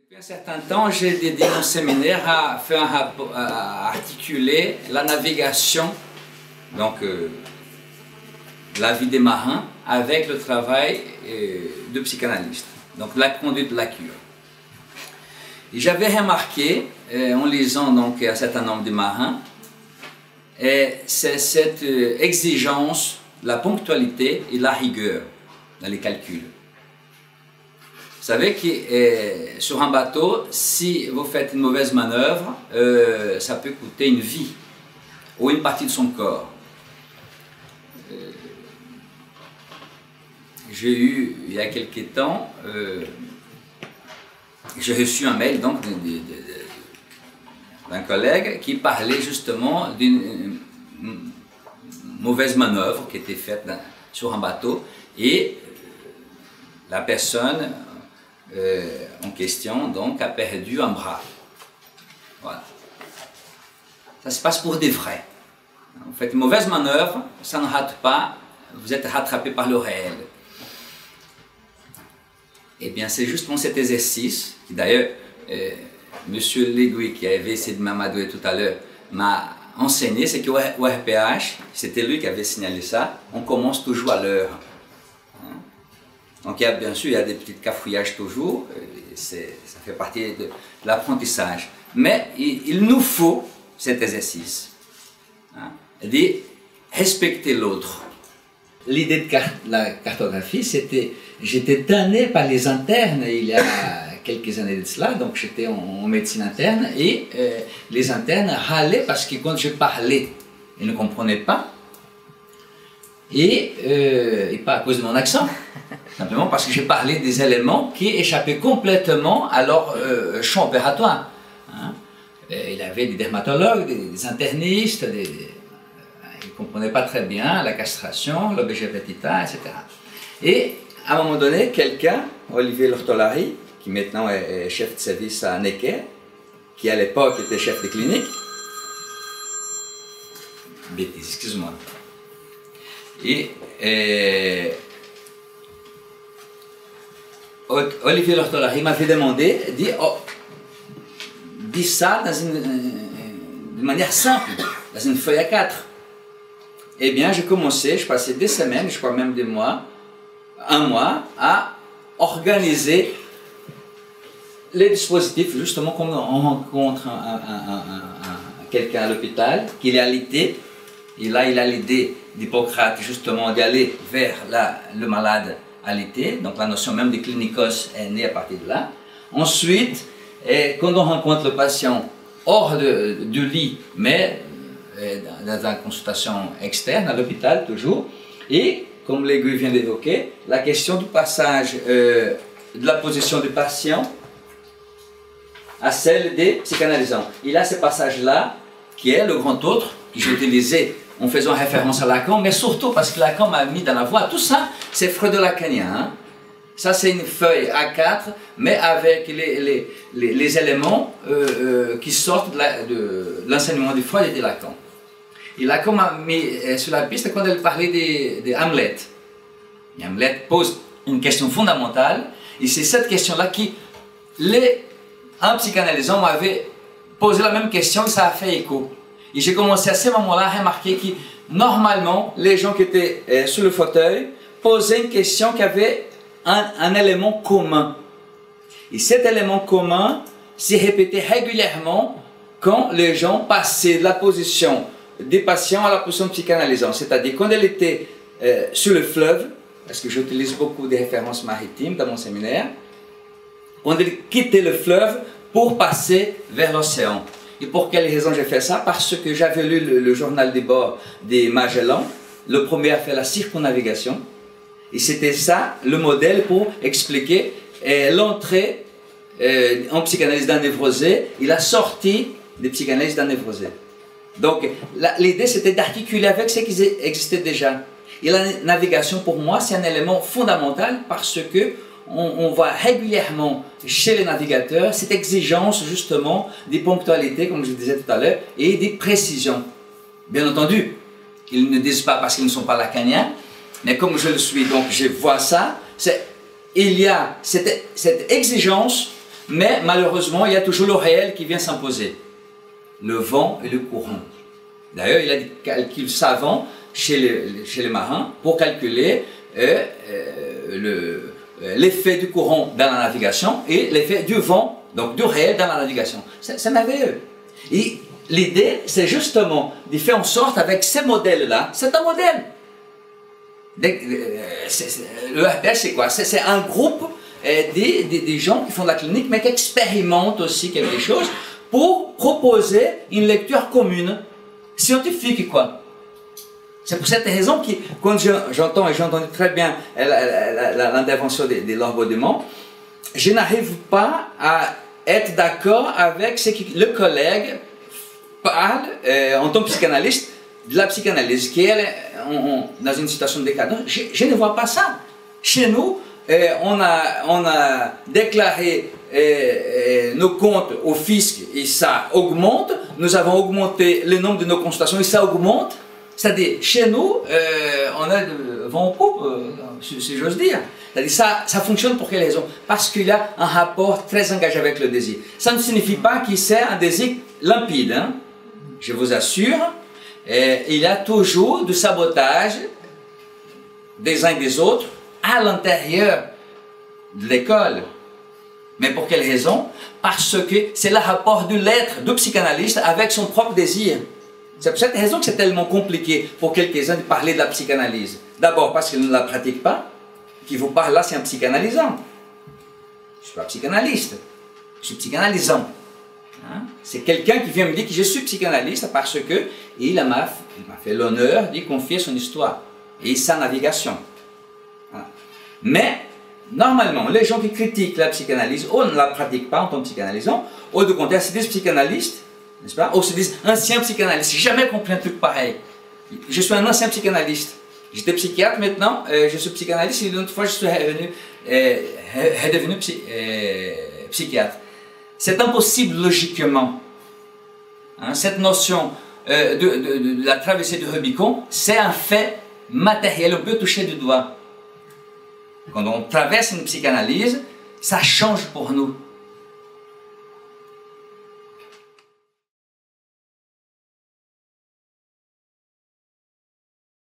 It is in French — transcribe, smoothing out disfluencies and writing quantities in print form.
Depuis un certain temps, j'ai dédié mon séminaire à faire à articuler la navigation, donc la vie des marins, avec le travail de psychanalyste, donc la conduite de la cure. Et j'avais remarqué, en lisant donc un certain nombre de marins, c'est cette exigence de la ponctualité et de la rigueur dans les calculs. Vous savez que sur un bateau, si vous faites une mauvaise manœuvre, ça peut coûter une vie ou une partie de son corps. J'ai eu, il y a quelques temps, j'ai reçu un mail donc d'un collègue qui parlait justement d'une mauvaise manœuvre qui était faite sur un bateau et la personne en question donc a perdu un bras. Voilà. Ça se passe pour des vrais. Vous faites une mauvaise manœuvre, ça ne rate pas, vous êtes rattrapé par le réel. Eh bien, c'est justement cet exercice qui d'ailleurs, Monsieur Legui, qui avait essayé de m'amadouer tout à l'heure, m'a enseigné, c'est qu'au RPH, c'était lui qui avait signalé ça, on commence toujours à l'heure. Donc, bien sûr, il y a des petits cafouillages toujours, ça fait partie de l'apprentissage. Mais il nous faut cet exercice, de respecter l'autre. L'idée de la cartographie, c'était, j'étais tanné par les internes il y a quelques années de cela, donc j'étais en médecine interne, et les internes râlaient parce que quand je parlais, ils ne comprenaient pas, et pas à cause de mon accent, simplement parce que j'ai parlé des éléments qui échappaient complètement à leur champ opératoire. Il y avait des dermatologues, des internistes, ils ne comprenaient pas très bien la castration, l'objet petita, etc. Et à un moment donné, quelqu'un, Olivier Lortolari, qui maintenant est chef de service à Necker, qui à l'époque était chef de clinique, bêtise, excuse-moi. Et Olivier Lortolari m'avait demandé, dit ça de manière simple, dans une feuille A4. Eh bien, j'ai commencé, je passais des semaines, je crois même des mois, un mois, à organiser les dispositifs, justement comme on rencontre quelqu'un à l'hôpital, qu'il est alité, et là il a l'idée d'Hippocrate justement d'aller vers le malade alité, donc la notion même de clinicos est née à partir de là. Ensuite, quand on rencontre le patient hors du lit, mais dans une consultation externe, à l'hôpital toujours, et comme Legui vient d'évoquer, la question du passage de la position du patient à celle des psychanalysants. Il a ce passage-là, qui est le grand autre, que j'ai utilisé en faisant référence à Lacan, mais surtout parce que Lacan m'a mis dans la voie. Tout ça, c'est freudo-lacanien. Ça, c'est une feuille A4, mais avec les éléments qui sortent de l'enseignement de Freud et de Lacan. Et Lacan m'a mis sur la piste quand elle parlait de Hamlet. Et Hamlet pose une question fondamentale, et c'est cette question-là qui, un psychanalysant m'avait posé la même question, et ça a fait écho. Et j'ai commencé à ce moment-là à remarquer que, normalement, les gens qui étaient sur le fauteuil posaient une question qui avait un élément commun. Et cet élément commun s'est répété régulièrement quand les gens passaient de la position des patients à la position psychanalysante. C'est-à-dire quand elle était sur le fleuve, parce que j'utilise beaucoup de références maritimes dans mon séminaire, quand elle quittait le fleuve pour passer vers l'océan. Et pour quelle raison j'ai fait ça? Parce que j'avais lu le journal de bord de Magellan, le premier a fait la circumnavigation, et c'était ça le modèle pour expliquer l'entrée en psychanalyse d'un névrosé et la sortie des psychanalystes d'un névrosé. Donc l'idée c'était d'articuler avec ce qui existait déjà. Et la navigation pour moi c'est un élément fondamental parce que on voit régulièrement chez les navigateurs cette exigence justement des ponctualités, comme je disais tout à l'heure, et des précisions. Bien entendu, ils ne disent pas parce qu'ils ne sont pas lacaniens, mais comme je le suis, donc je vois ça, il y a cette exigence Mais malheureusement, il y a toujours le réel qui vient s'imposer. Le vent et le courant. D'ailleurs, il y a des calculs savants chez les marins pour calculer l'effet du courant dans la navigation et l'effet du vent, donc du réel dans la navigation. C'est merveilleux. Et l'idée, c'est justement de faire en sorte avec ces modèles-là, c'est un modèle. Le RPH, c'est quoi? C'est un groupe des gens qui font de la clinique, mais qui expérimentent aussi quelque chose pour proposer une lecture commune, scientifique, quoi. C'est pour cette raison que, quand j'entends, et j'ai entendu très bien l'intervention de Laure Baudémont, je n'arrive pas à être d'accord avec ce que le collègue parle en tant que psychanalyste de la psychanalyse, qui est dans une situation de décadence. Je ne vois pas ça. Chez nous, on a déclaré nos comptes au fisc et ça augmente. Nous avons augmenté le nombre de nos consultations et ça augmente. C'est-à-dire, chez nous, on a de vent en poupe, si j'ose dire. C'est-à-dire, ça fonctionne pour quelle raison? Parce qu'il y a un rapport très engagé avec le désir. Ça ne signifie pas qu'il c'est un désir limpide, hein? Je vous assure. Il y a toujours du sabotage des uns et des autres à l'intérieur de l'école. Mais pour quelle raison? Parce que c'est le rapport de l'être, du psychanalyste avec son propre désir. C'est pour cette raison que c'est tellement compliqué pour quelques-uns de parler de la psychanalyse. D'abord parce qu'ils ne la pratiquent pas. Qui vous parle là, c'est un psychanalysant. Je ne suis pas psychanalyste, je suis psychanalysant. Hein? C'est quelqu'un qui vient me dire que je suis psychanalyste parce que il m'a fait l'honneur d'y confier son histoire et sa navigation. Voilà. Mais, normalement, les gens qui critiquent la psychanalyse, ou ne la pratiquent pas en tant que psychanalysant, ou de contraire, se disent psychanalystes, n'est-ce pas? Ou se disent anciens psychanalystes. J'ai jamais compris un truc pareil. Je suis un ancien psychanalyste. J'étais psychiatre, maintenant je suis psychanalyste, et une autre fois je suis redevenu psychiatre. C'est impossible logiquement. Hein, cette notion de la traversée du Rubicon, c'est un fait matériel, on peut toucher du doigt. Quand on traverse une psychanalyse, ça change pour nous.